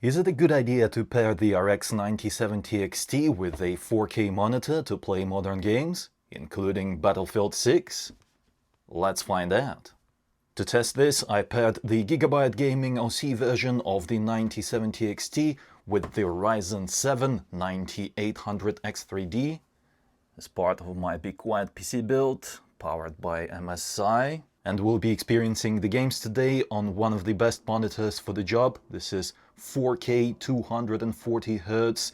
Is it a good idea to pair the RX 9070 XT with a 4K monitor to play modern games, including Battlefield 6? Let's find out. To test this, I paired the Gigabyte Gaming OC version of the 9070 XT with the Ryzen 7 9800X3D as part of my Be Quiet PC build, powered by MSI. And we'll be experiencing the games today on one of the best monitors for the job. This is 4K 240Hz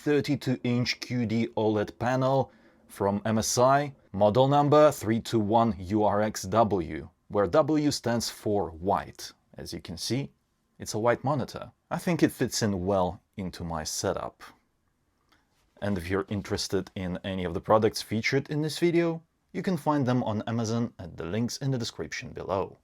32-inch QD OLED panel from MSI, model number 321URXW, where W stands for white. As you can see, it's a white monitor. I think it fits in well into my setup. And if you're interested in any of the products featured in this video, you can find them on Amazon at the links in the description below.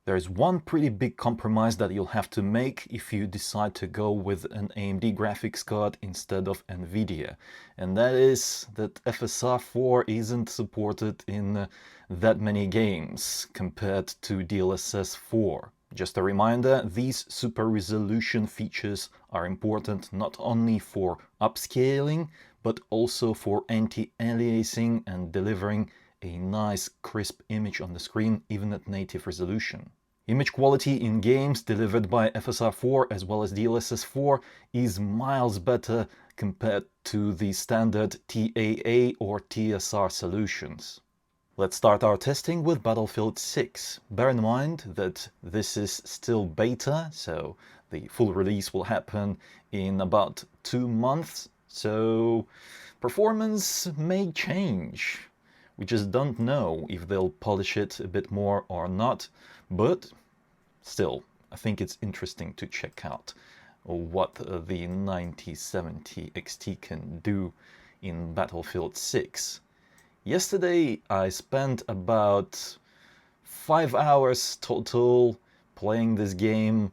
There's one pretty big compromise that you'll have to make if you decide to go with an AMD graphics card instead of NVIDIA, and that is that FSR 4 isn't supported in that many games compared to DLSS 4. Just a reminder, these super resolution features are important not only for upscaling, but also for anti-aliasing and delivering a nice crisp image on the screen, even at native resolution. Image quality in games delivered by FSR 4 as well as DLSS 4 is miles better compared to the standard TAA or TSR solutions. Let's start our testing with Battlefield 6. Bear in mind that this is still beta, so the full release will happen in about 2 months, so performance may change. We just don't know if they'll polish it a bit more or not, but still, I think it's interesting to check out what the 9070 XT can do in Battlefield 6. Yesterday I spent about 5 hours total playing this game.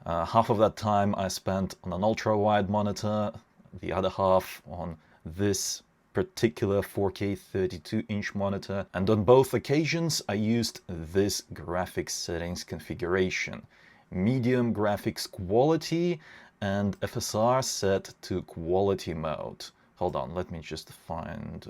Half of that time I spent on an ultra-wide monitor, the other half on this particular 4K 32-inch monitor, and on both occasions I used this graphics settings configuration: medium graphics quality and FSR set to quality mode. Hold on, let me just find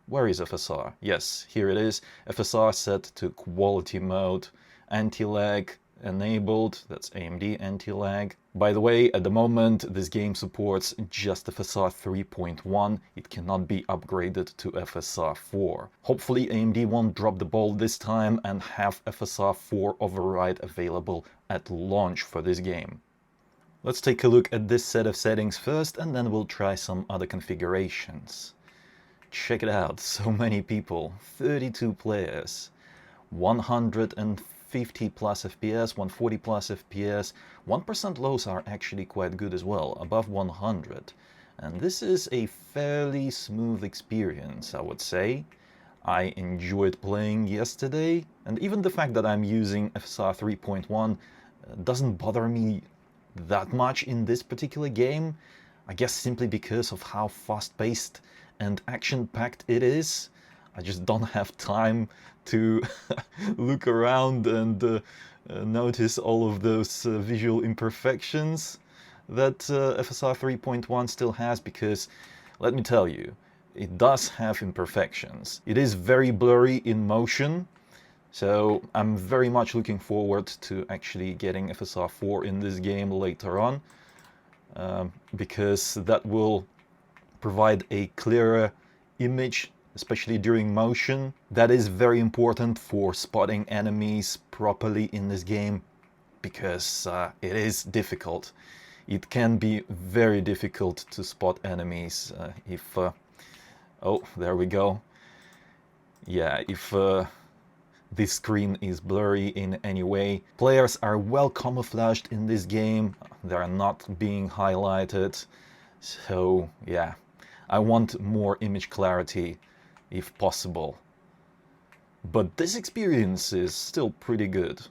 where is FSR? Yes, here it is. FSR set to quality mode, anti-lag enabled, that's AMD anti-lag. By the way, at the moment this game supports just FSR 3.1, it cannot be upgraded to FSR 4. Hopefully AMD won't drop the ball this time and have FSR 4 override available at launch for this game. Let's take a look at this set of settings first, and then we'll try some other configurations. Check it out, so many people, 32 players, 150 plus FPS, 140 plus FPS, 1% lows are actually quite good as well, above 100. And this is a fairly smooth experience, I would say. I enjoyed playing yesterday, and even the fact that I'm using FSR 3.1 doesn't bother me that much in this particular game. I guess simply because of how fast-paced and action-packed it is. I just don't have time to look around and notice all of those visual imperfections that FSR 3.1 still has, because let me tell you, it does have imperfections. It is very blurry in motion, so I'm very much looking forward to actually getting FSR 4 in this game later on, because that will provide a clearer image, especially during motion. That is very important for spotting enemies properly in this game, because it is difficult. It can be very difficult to spot enemies if... oh, there we go. Yeah, if this screen is blurry in any way. Players are well camouflaged in this game. They are not being highlighted. So, yeah. I want more image clarity if possible. But this experience is still pretty good.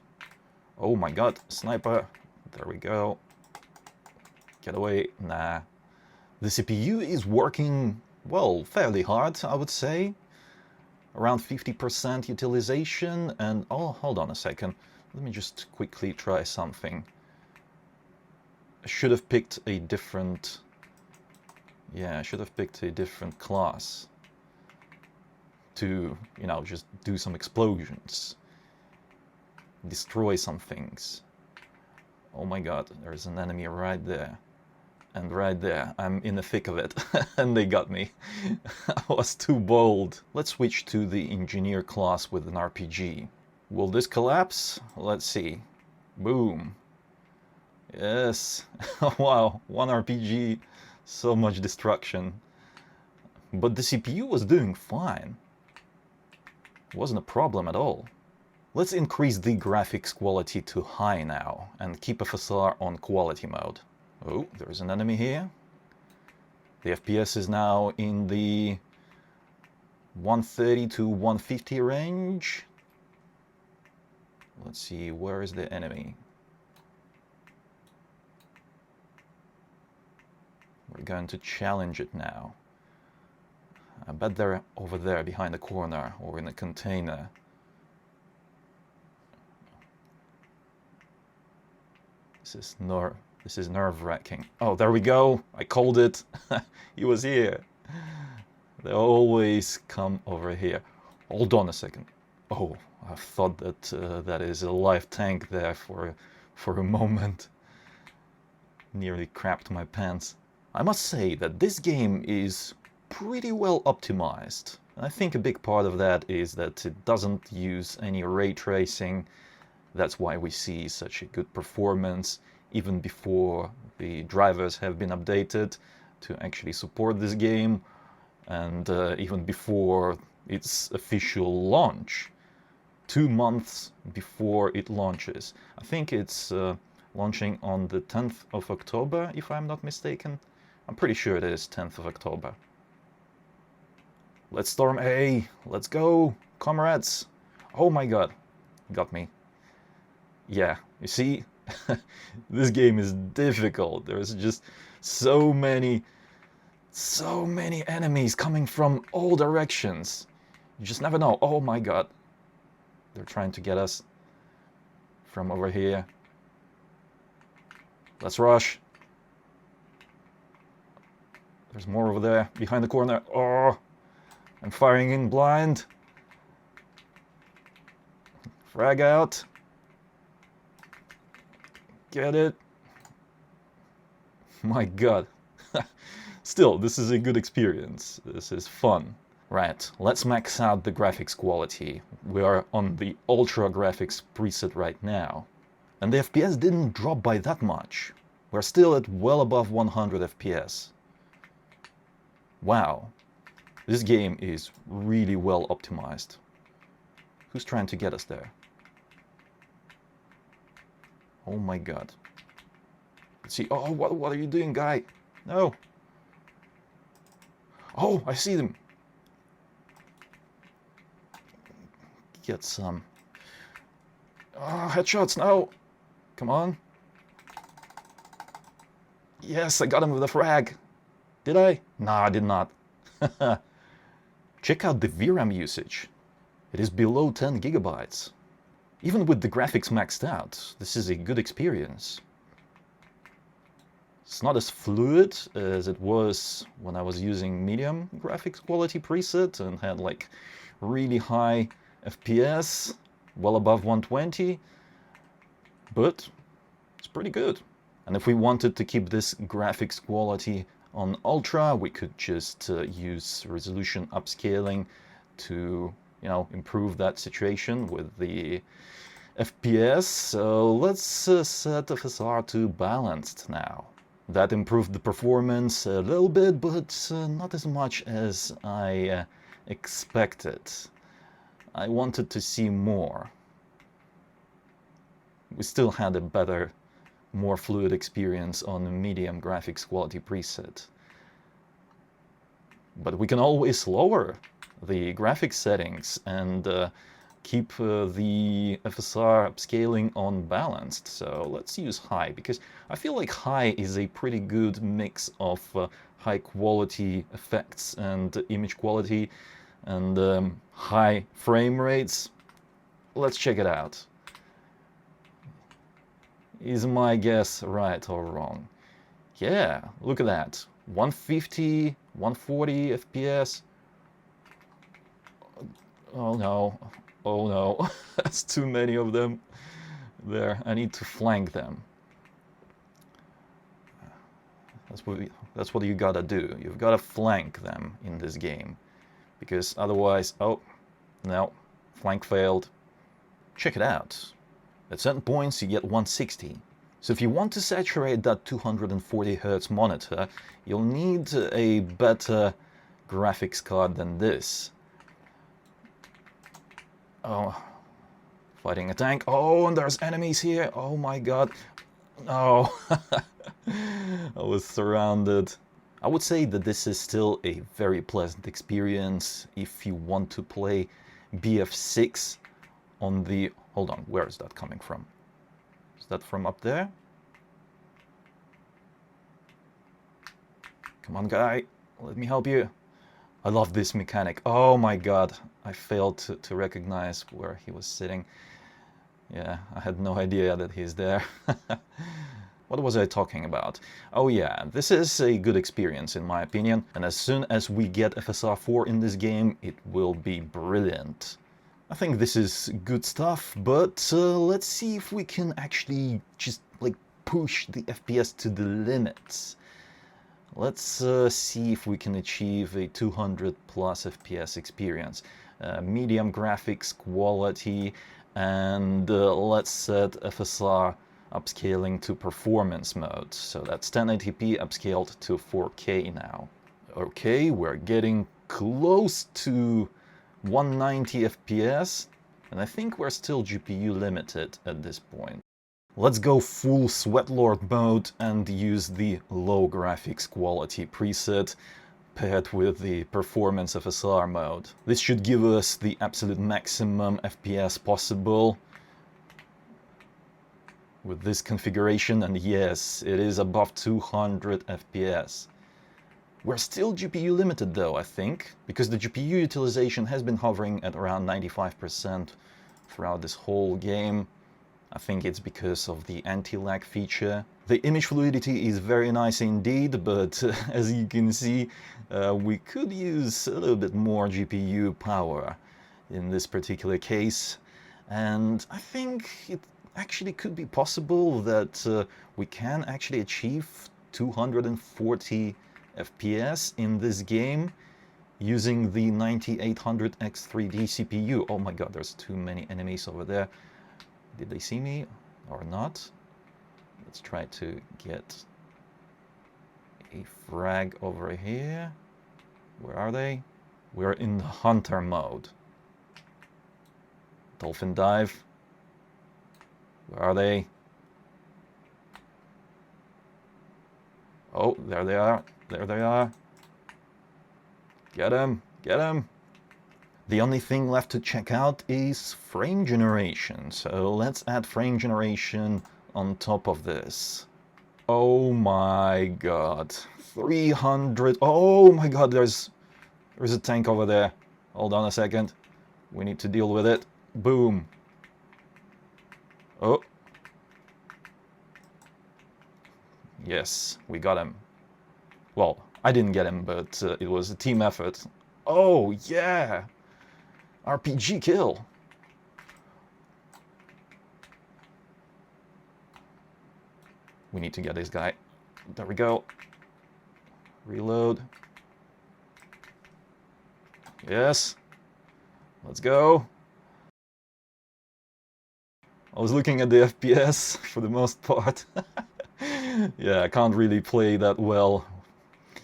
Oh my god, sniper. There we go. Get away. Nah. The CPU is working, well, fairly hard, I would say. Around 50% utilization, and oh, hold on a second. Let me just quickly try something. should have picked a different... Yeah, I should have picked a different class to, you know, just do some explosions, destroy some things. Oh my god, there's an enemy right there. And right there, I'm in the thick of it, and they got me. I was too bold. Let's switch to the engineer class with an RPG. Will this collapse? Let's see. Boom. Yes. Wow, one RPG, so much destruction. But the CPU was doing fine. It wasn't a problem at all. Let's increase the graphics quality to high now, and keep FSR on quality mode. Oh, there's an enemy here. The FPS is now in the 130 to 150 range. Let's see, where is the enemy? We're going to challenge it now. I bet they're over there behind the corner or in a container. This is nerve-wracking. Oh, there we go. I called it. He was here. They always come over here. Hold on a second. Oh, I thought that that is a live tank there for a moment. Nearly crapped my pants. I must say that this game is pretty well optimized. I think a big part of that is that it doesn't use any ray tracing. That's why we see such a good performance even before the drivers have been updated to actually support this game, and even before its official launch, 2 months before it launches. I think it's launching on the 10th of October, if I'm not mistaken. I'm pretty sure it is 10th of October. Let's storm A. Let's go, comrades. Oh my god, got me. Yeah, you see, this game is difficult. There's just so many enemies coming from all directions. You just never know. Oh my god, they're trying to get us from over here. Let's rush. There's more over there, behind the corner. Oh, I'm firing in blind. Frag out. Get it? My god. Still, this is a good experience. This is fun. Right, let's max out the graphics quality. We are on the Ultra Graphics preset right now. And the FPS didn't drop by that much. We're still at well above 100 FPS. Wow. This game is really well optimized. Who's trying to get us there? Oh my god. Let's see. Oh, what are you doing, guy? No. Oh, I see them. Get some. Oh, headshots, no. Come on. Yes, I got him with a frag. Did I? Nah, I did not. Check out the VRAM usage. It is below 10 gigabytes. Even with the graphics maxed out, this is a good experience. It's not as fluid as it was when I was using medium graphics quality preset and had like really high FPS, well above 120, but it's pretty good. And if we wanted to keep this graphics quality on Ultra, we could just use resolution upscaling to, you know, improve that situation with the FPS. So let's set FSR to Balanced now. That improved the performance a little bit, but not as much as I expected. I wanted to see more. We still had a better, more fluid experience on a medium graphics quality preset. But we can always lower the graphics settings and keep the FSR upscaling on Balanced. So let's use high, because I feel like high is a pretty good mix of high quality effects and image quality and high frame rates. Let's check it out. Is my guess right or wrong? Yeah, look at that. 150, 140 FPS. Oh no, oh no, that's too many of them. There, I need to flank them. That's what you gotta do. You've gotta flank them in this game. Because otherwise, oh, no, flank failed. Check it out. At certain points you get 160. So if you want to saturate that 240 Hz monitor, you'll need a better graphics card than this. Oh, fighting a tank. Oh, and there's enemies here. Oh my god. Oh, I was surrounded. I would say that this is still a very pleasant experience if you want to play BF6 on the... Hold on, where is that coming from? Is that from up there? Come on, guy. Let me help you. I love this mechanic. Oh my god. I failed to recognize where he was sitting. Yeah, I had no idea that he's there. What was I talking about? Oh yeah, this is a good experience in my opinion. And as soon as we get FSR 4 in this game, it will be brilliant. I think this is good stuff, but let's see if we can actually just like push the FPS to the limits. Let's see if we can achieve a 200 plus FPS experience. Medium graphics quality, and let's set FSR upscaling to performance mode. So that's 1080p upscaled to 4K now. Okay, we're getting close to 190 FPS, and I think we're still GPU limited at this point. Let's go full Sweatlord mode and use the low graphics quality preset paired with the performance FSR mode. This should give us the absolute maximum FPS possible with this configuration, and yes, it is above 200 FPS. We're still GPU limited though, I think, because the GPU utilization has been hovering at around 95% throughout this whole game. I think it's because of the anti-lag feature. The image fluidity is very nice indeed, but as you can see, we could use a little bit more GPU power in this particular case. And I think it actually could be possible that we can actually achieve 240 FPS in this game using the 9800X3D CPU. Oh my god, there's too many enemies over there. Did they see me or not? Let's try to get a frag over here. Where are they? We're in the hunter mode. Dolphin dive. Where are they? Oh, there they are. There they are. Get him. Get him. The only thing left to check out is frame generation. So let's add frame generation on top of this. Oh my god. 300. Oh my god, there's a tank over there. Hold on a second. We need to deal with it. Boom. Oh. Yes, we got him. Well, I didn't get him, but it was a team effort. Oh, yeah! RPG kill. We need to get this guy. There we go. Reload. Yes. Let's go. I was looking at the FPS for the most part. Yeah, I can't really play that well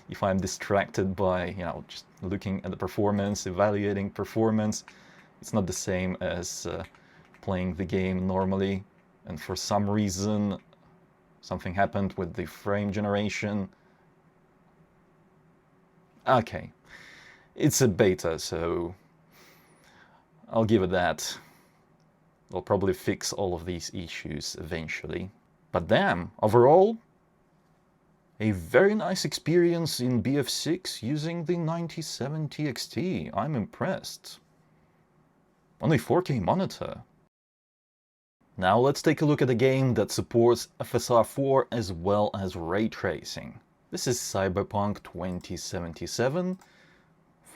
if I'm distracted by, you know, just looking at the performance, evaluating performance. It's not the same as playing the game normally. And for some reason, something happened with the frame generation. Okay, it's a beta, so I'll give it that. They'll probably fix all of these issues eventually. But damn, overall, a very nice experience in BF6 using the 9070 XT. I'm impressed. On a 4K monitor. Now let's take a look at a game that supports FSR 4 as well as ray tracing. This is Cyberpunk 2077,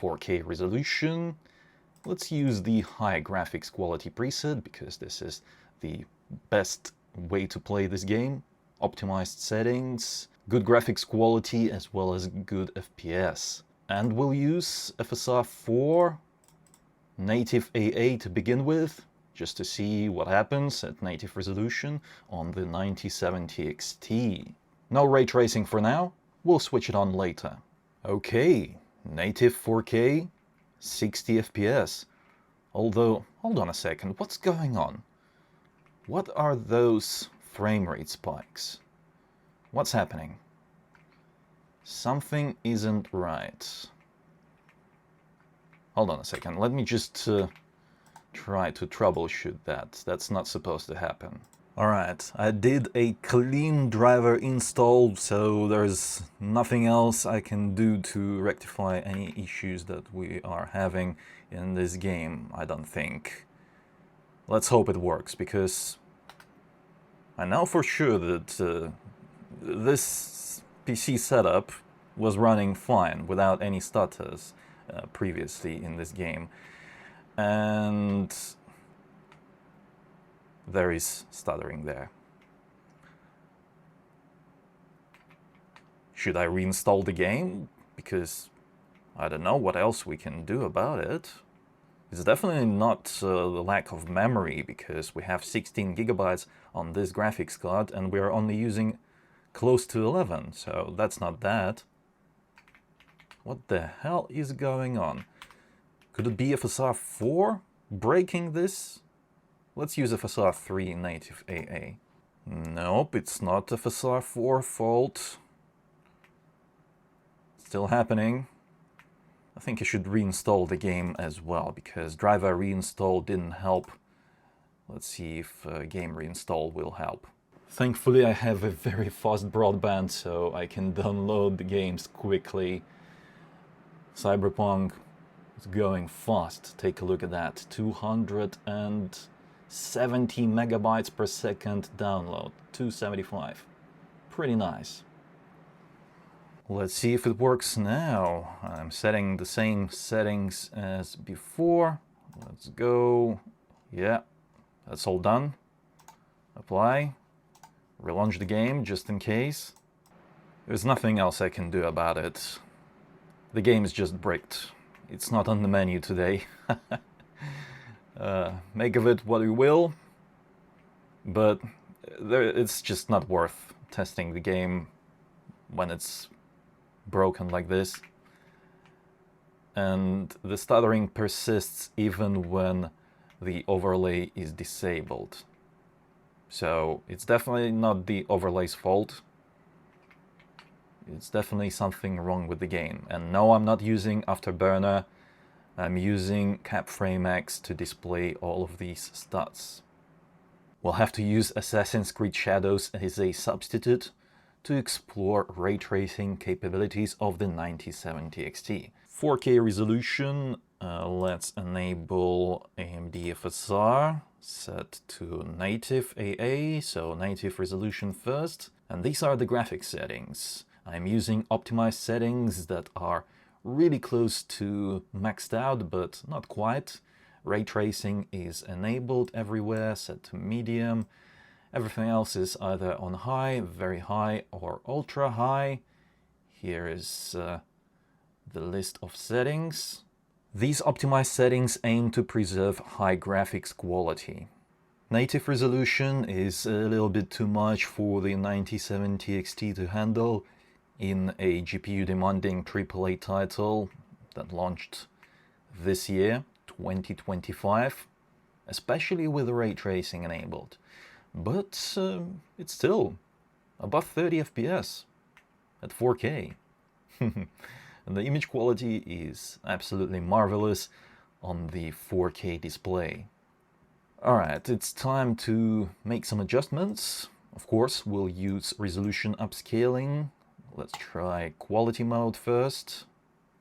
4K resolution. Let's use the high graphics quality preset because this is the best way to play this game. Optimized settings, good graphics quality as well as good FPS. And we'll use FSR 4 native AA to begin with, just to see what happens at native resolution on the 9070 XT. No ray tracing for now, we'll switch it on later. Okay, native 4K, 60 FPS. Although, hold on a second, what's going on? What are those frame rate spikes? What's happening? Something isn't right. Hold on a second, let me just try to troubleshoot that. That's not supposed to happen. Alright, I did a clean driver install, so there's nothing else I can do to rectify any issues that we are having in this game, I don't think. Let's hope it works, because I know for sure that this PC setup was running fine without any stutters previously in this game, and there is stuttering there. Should I reinstall the game? Because I don't know what else we can do about it. It's definitely not the lack of memory, because we have 16 gigabytes on this graphics card and we're only using close to 11, so that's not that. What the hell is going on? Could it be FSR 4 breaking this? Let's use FSR 3 native AA. Nope, it's not FSR 4 fault. Still happening. I think I should reinstall the game as well, because driver reinstall didn't help. Let's see if game reinstall will help. Thankfully I have a very fast broadband, so I can download the games quickly. Cyberpunk is going fast. Take a look at that. 270 megabytes per second download. 275. Pretty nice. Let's see if it works now. I'm setting the same settings as before. Let's go. Yeah, that's all done. Apply. Relaunch the game just in case. There's nothing else I can do about it. The game is just bricked. It's not on the menu today. Make of it what you will, but it's just not worth testing the game when it's broken like this. And the stuttering persists even when the overlay is disabled. So it's definitely not the overlay's fault. It's definitely something wrong with the game. And no, I'm not using Afterburner. I'm using CapFrameX to display all of these stats. We'll have to use Assassin's Creed Shadows as a substitute to explore ray tracing capabilities of the 9070 XT. 4K resolution, let's enable AMD FSR, set to native AA, so native resolution first. And these are the graphics settings. I'm using optimized settings that are really close to maxed out, but not quite. Ray tracing is enabled everywhere, set to medium. Everything else is either on high, very high, or ultra high. Here is the list of settings. These optimized settings aim to preserve high graphics quality. Native resolution is a little bit too much for the 9070 XT to handle in a GPU-demanding AAA title that launched this year, 2025, especially with ray tracing enabled. But it's still above 30 FPS at 4K. And the image quality is absolutely marvelous on the 4K display. Alright, it's time to make some adjustments. Of course, we'll use resolution upscaling. Let's try quality mode first.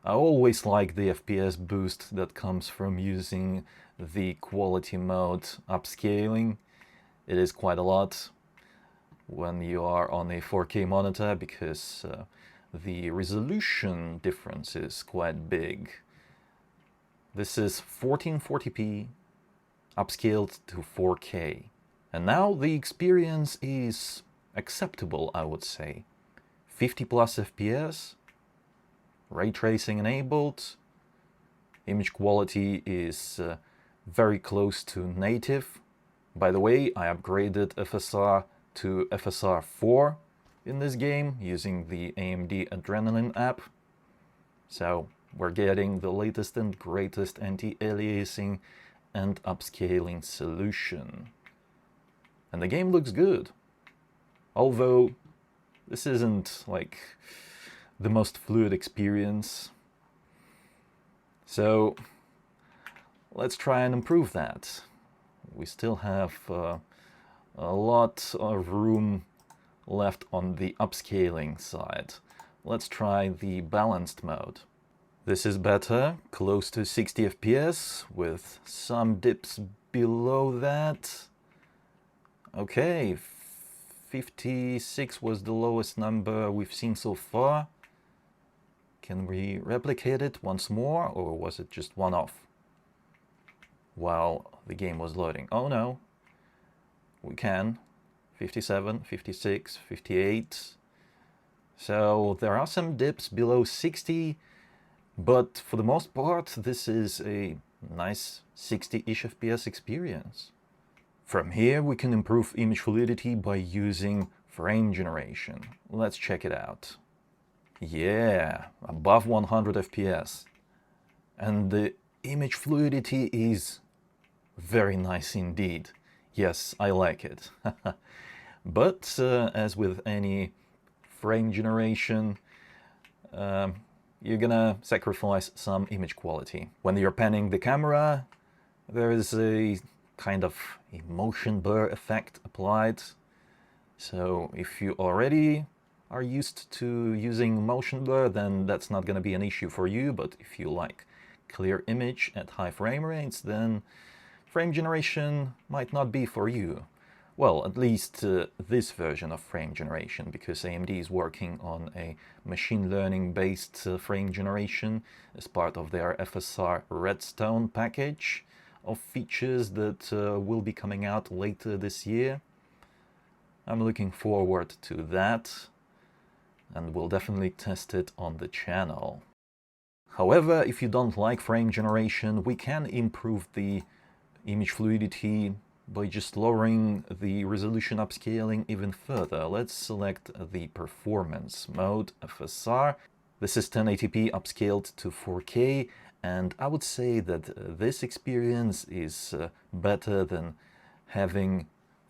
I always like the FPS boost that comes from using the quality mode upscaling. It is quite a lot when you are on a 4K monitor because the resolution difference is quite big. This is 1440p upscaled to 4K. And now the experience is acceptable, I would say. 50 plus FPS, ray tracing enabled, image quality is very close to native. By the way, I upgraded FSR to FSR 4 in this game using the AMD Adrenalin app. So we're getting the latest and greatest anti-aliasing and upscaling solution. And the game looks good. Although this isn't like the most fluid experience. So let's try and improve that. We still have a lot of room left on the upscaling side. Let's try the balanced mode. This is better, close to 60 FPS with some dips below that. Okay, 56 was the lowest number we've seen so far. Can we replicate it once more, or was it just one off while the game was loading? Oh no, we can. 57, 56, 58. So there are some dips below 60, but for the most part this is a nice 60-ish FPS experience. From here we can improve image fluidity by using frame generation. Let's check it out. Yeah, above 100 FPS. And the image fluidity is very nice indeed. Yes, I like it. But as with any frame generation, you're gonna sacrifice some image quality. When you're panning the camera, there is a kind of a motion blur effect applied. So if you already are used to using motion blur, then that's not going to be an issue for you. But if you like clear image at high frame rates, then frame generation might not be for you. Well, at least this version of frame generation, because AMD is working on a machine learning based frame generation as part of their FSR Redstone package of features that will be coming out later this year. I'm looking forward to that, and we'll definitely test it on the channel. However, if you don't like frame generation, we can improve the image fluidity by just lowering the resolution upscaling even further. Let's select the performance mode, FSR. This is 1080p upscaled to 4K, and I would say that this experience is better than having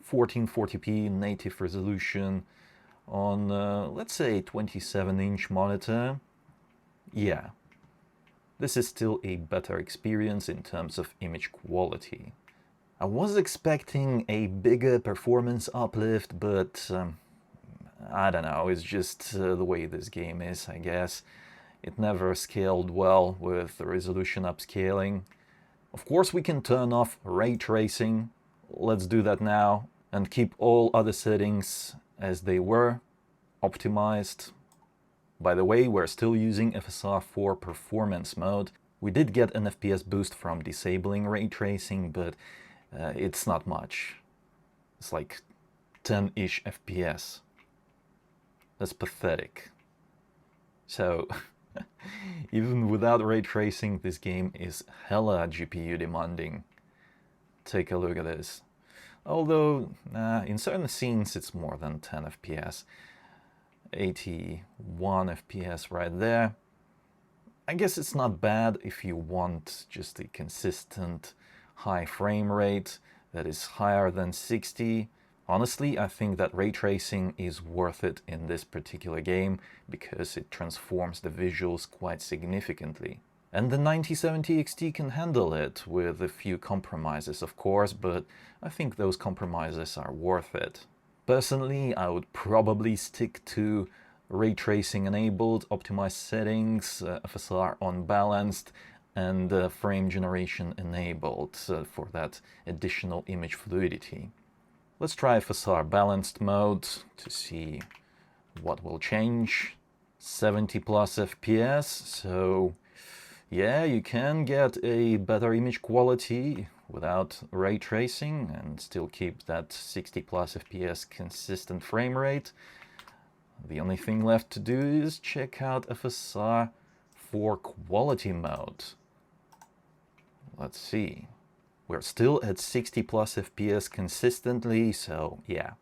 1440p native resolution on, let's say, 27-inch monitor. Yeah, this is still a better experience in terms of image quality. I was expecting a bigger performance uplift, but I don't know, it's just the way this game is, I guess. It never scaled well with the resolution upscaling. Of course, we can turn off ray tracing. Let's do that now and keep all other settings as they were, optimized. By the way, we're still using FSR 4 Performance mode. We did get an FPS boost from disabling ray tracing, but it's not much. It's like 10-ish FPS. That's pathetic. So, even without ray tracing, this game is hella GPU demanding. Take a look at this. Although, in certain scenes it's more than 10 FPS. 81 FPS right there. I guess it's not bad if you want just a consistent high frame rate that is higher than 60. Honestly, I think that ray tracing is worth it in this particular game because it transforms the visuals quite significantly. And the 9070 XT can handle it with a few compromises, of course, but I think those compromises are worth it. Personally, I would probably stick to ray tracing enabled, optimized settings, FSR on balanced, and frame generation enabled for that additional image fluidity. Let's try FSR Balanced mode to see what will change. 70 plus FPS, so yeah, you can get a better image quality without ray tracing and still keep that 60 plus FPS consistent frame rate. The only thing left to do is check out FSR Quality mode. Let's see. We're still at 60 plus FPS consistently, so yeah,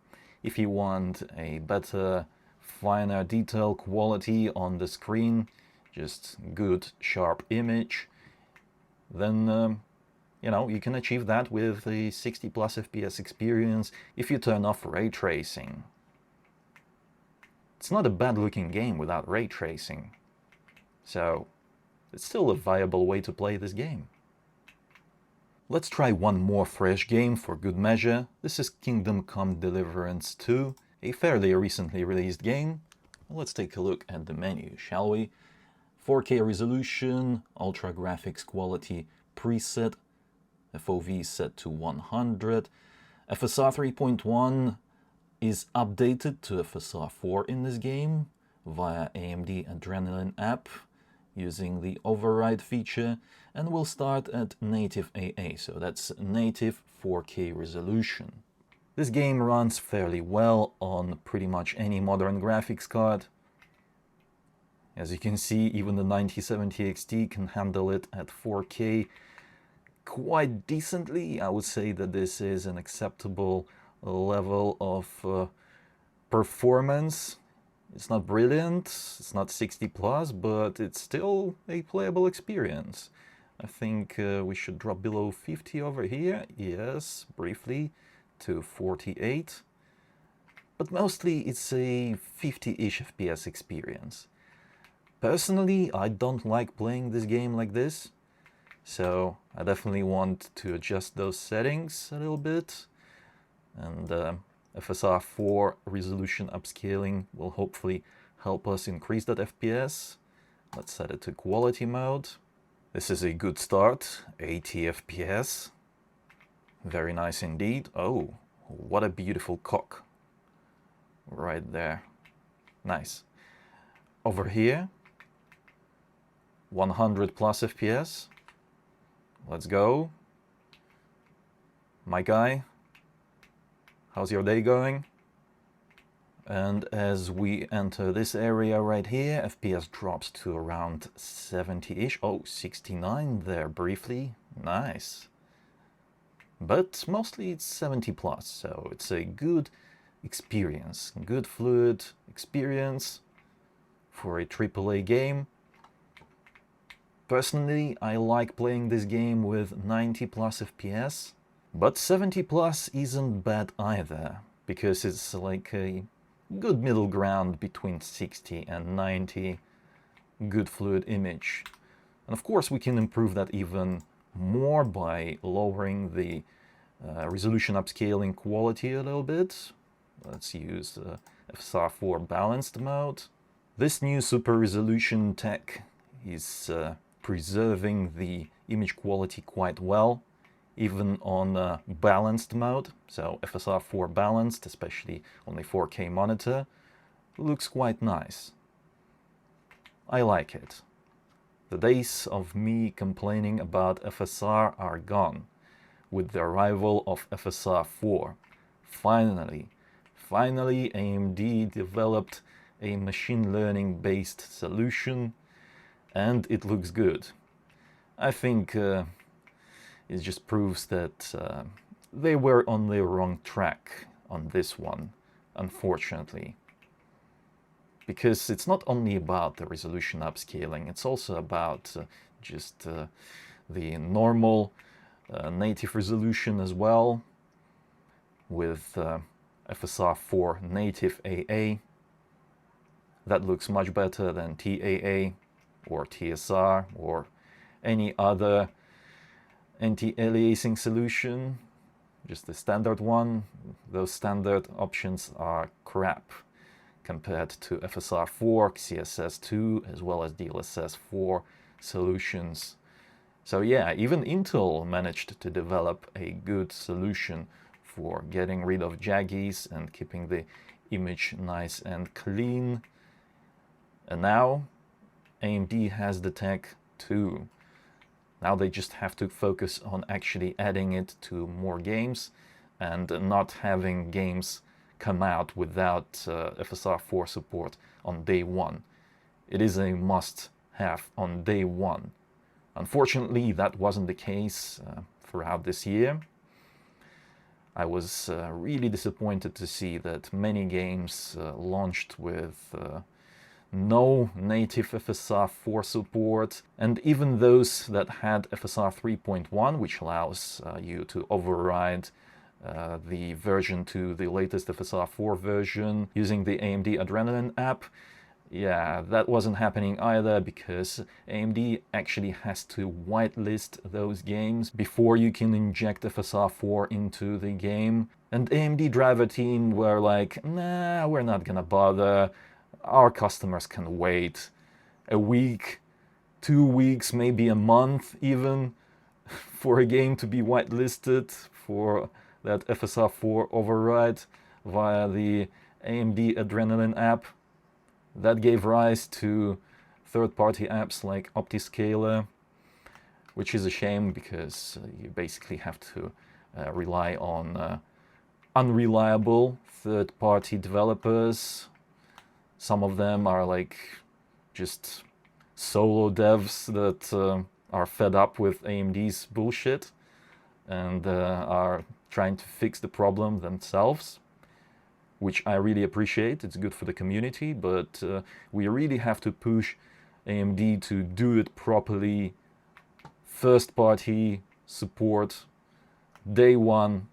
if you want a better, finer detail quality on the screen, just good, sharp image, then you know, you can achieve that with a 60 plus FPS experience if you turn off ray tracing. It's not a bad looking game without ray tracing, so it's still a viable way to play this game. Let's try one more fresh game for good measure. This is Kingdom Come Deliverance 2, a fairly recently released game. Let's take a look at the menu, shall we? 4K resolution, ultra graphics quality preset, FOV set to 100. FSR 3.1 is updated to FSR 4 in this game via AMD Adrenalin app using the override feature, and we'll start at native AA, so that's native 4K resolution. This game runs fairly well on pretty much any modern graphics card. As you can see, even the 9070 XT can handle it at 4K quite decently. I would say that this is an acceptable level of performance. It's not brilliant, it's not 60 plus, but it's still a playable experience. I think we should drop below 50 over here, yes, briefly, to 48. But mostly it's a 50-ish FPS experience. Personally, I don't like playing this game like this, so I definitely want to adjust those settings a little bit. And FSR 4 resolution upscaling will hopefully help us increase that FPS. Let's set it to quality mode. This is a good start, 80 FPS. Very nice indeed. Oh, what a beautiful cock. Right there. Nice. Over here, 100 plus FPS. Let's go. My guy. How's your day going? And as we enter this area right here, FPS drops to around 70-ish. Oh, 69 there briefly. Nice. But mostly it's 70 plus, so it's a good experience. Good fluid experience for a AAA game. Personally, I like playing this game with 90 plus FPS. But 70 plus isn't bad either, because it's like a good middle ground between 60 and 90, good fluid image. And of course we can improve that even more by lowering the resolution upscaling quality a little bit. Let's use FSR 4 Balanced mode. This new super resolution tech is preserving the image quality quite well, even on balanced mode. So FSR 4 Balanced, especially on a 4K monitor, looks quite nice. I like it. The days of me complaining about FSR are gone with the arrival of FSR 4. Finally AMD developed a machine learning based solution, and it looks good. I think it just proves that they were on the wrong track on this one, unfortunately. Because it's not only about the resolution upscaling, it's also about just the normal native resolution as well, with FSR 4 native AA. That looks much better than TAA or TSR or any other anti-aliasing solution, just the standard one. Those standard options are crap compared to FSR 4, CSS2, as well as DLSS 4 solutions. So yeah, even Intel managed to develop a good solution for getting rid of jaggies and keeping the image nice and clean. And now AMD has the tech too. Now they just have to focus on actually adding it to more games and not having games come out without FSR 4 support on day one. It is a must-have on day one. Unfortunately, that wasn't the case throughout this year. I was really disappointed to see that many games launched with no native FSR 4 support, and even those that had FSR 3.1, which allows you to override the version to the latest FSR 4 version using the AMD Adrenalin app. Yeah, that wasn't happening either, because AMD actually has to whitelist those games before you can inject FSR 4 into the game. And AMD driver team were like, nah, we're not gonna bother. Our customers can wait a week, 2 weeks, maybe a month even, for a game to be whitelisted for that FSR 4 override via the AMD Adrenalin app. That gave rise to third-party apps like OptiScaler, which is a shame because you basically have to rely on unreliable third-party developers. Some of them are like just solo devs that are fed up with AMD's bullshit and are trying to fix the problem themselves, which I really appreciate. It's good for the community, but we really have to push AMD to do it properly. First-party support, day one,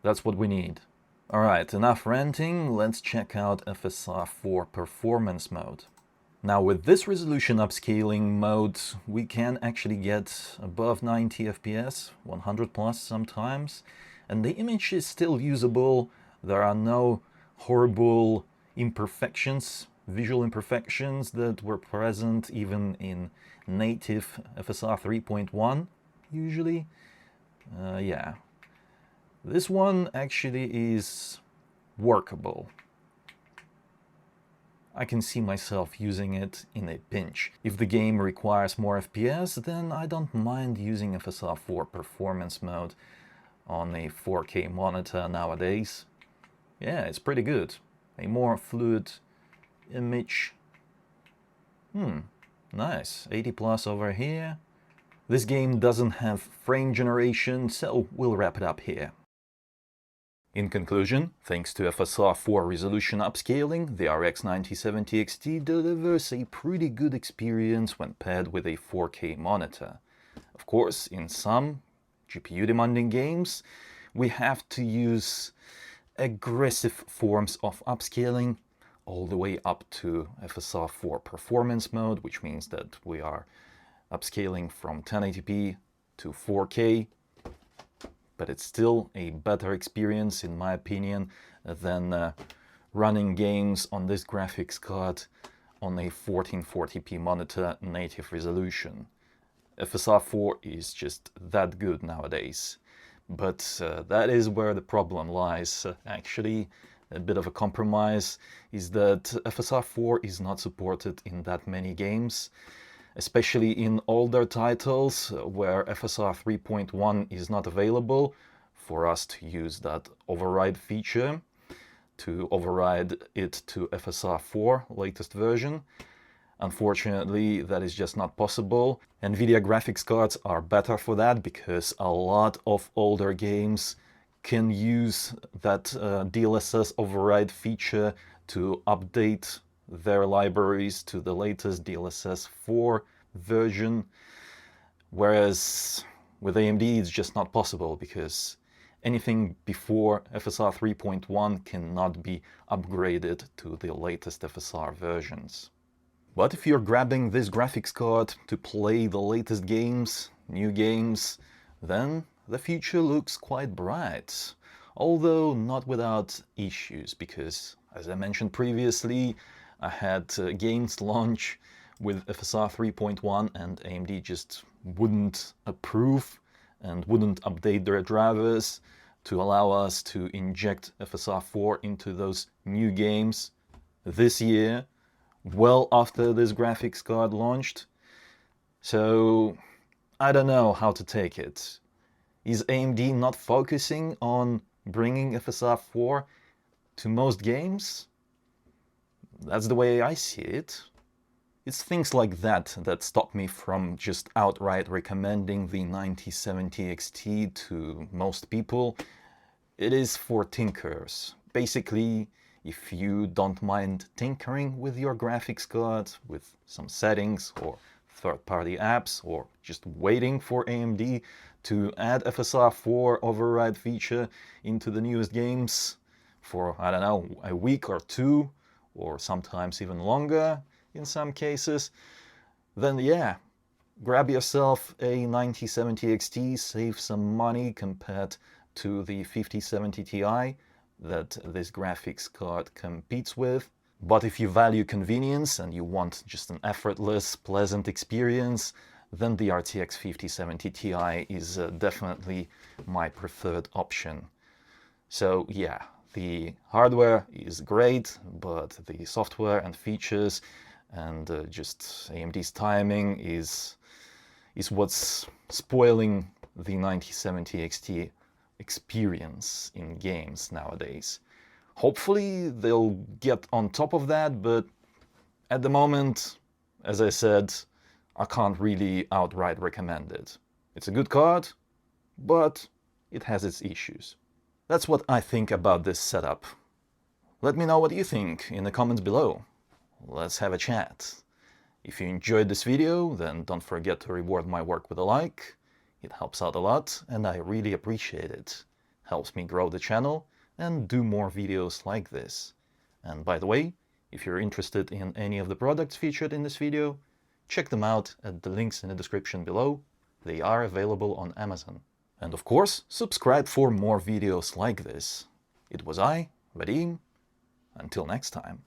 that's what we need. Alright, enough ranting, let's check out FSR 4 Performance mode. Now with this resolution upscaling mode, we can actually get above 90 FPS, 100 plus sometimes, and the image is still usable. There are no horrible imperfections, visual imperfections that were present even in native FSR 3.1 usually. Yeah. This one actually is workable. I can see myself using it in a pinch. If the game requires more FPS, then I don't mind using FSR 4 Performance mode on a 4K monitor nowadays. Yeah, it's pretty good. A more fluid image. Nice. 80 plus over here. This game doesn't have frame generation, so we'll wrap it up here. In conclusion, thanks to FSR 4 resolution upscaling, the RX 9070 XT delivers a pretty good experience when paired with a 4K monitor. Of course, in some GPU-demanding games, we have to use aggressive forms of upscaling, all the way up to FSR 4 Performance mode, which means that we are upscaling from 1080p to 4K. But it's still a better experience, in my opinion, than running games on this graphics card on a 1440p monitor native resolution. FSR 4 is just that good nowadays. But that is where the problem lies. Actually, a bit of a compromise is that FSR 4 is not supported in that many games, especially in older titles where FSR 3.1 is not available, for us to use that override feature to override it to FSR 4 latest version. Unfortunately, that is just not possible. NVIDIA graphics cards are better for that because a lot of older games can use that DLSS override feature to update their libraries to the latest DLSS 4 version, whereas with AMD it's just not possible because anything before FSR 3.1 cannot be upgraded to the latest FSR versions. But if you're grabbing this graphics card to play the latest games, new games, then the future looks quite bright. Although not without issues, because as I mentioned previously, I had games launch with FSR 3.1 and AMD just wouldn't approve and wouldn't update their drivers to allow us to inject FSR 4 into those new games this year, well after this graphics card launched. So I don't know how to take it. Is AMD not focusing on bringing FSR 4 to most games? That's the way I see it. It's things like that that stop me from just outright recommending the 9070 XT to most people. It is for tinkers. Basically, if you don't mind tinkering with your graphics card, with some settings or third-party apps, or just waiting for AMD to add FSR 4 override feature into the newest games for, I don't know, a week or two, or sometimes even longer in some cases, then yeah, grab yourself a 9070 XT, save some money compared to the 5070 Ti that this graphics card competes with. But if you value convenience and you want just an effortless, pleasant experience, then the RTX 5070 Ti is definitely my preferred option. So yeah, the hardware is great, but the software and features and just AMD's timing is what's spoiling the 9070 XT experience in games nowadays. Hopefully they'll get on top of that, but at the moment, as I said, I can't really outright recommend it. It's a good card, but it has its issues. That's what I think about this setup. Let me know what you think in the comments below. Let's have a chat. If you enjoyed this video, then don't forget to reward my work with a like. It helps out a lot and I really appreciate it. Helps me grow the channel and do more videos like this. And by the way, if you're interested in any of the products featured in this video, check them out at the links in the description below. They are available on Amazon. And of course, subscribe for more videos like this. It was I, Vadim. Until next time.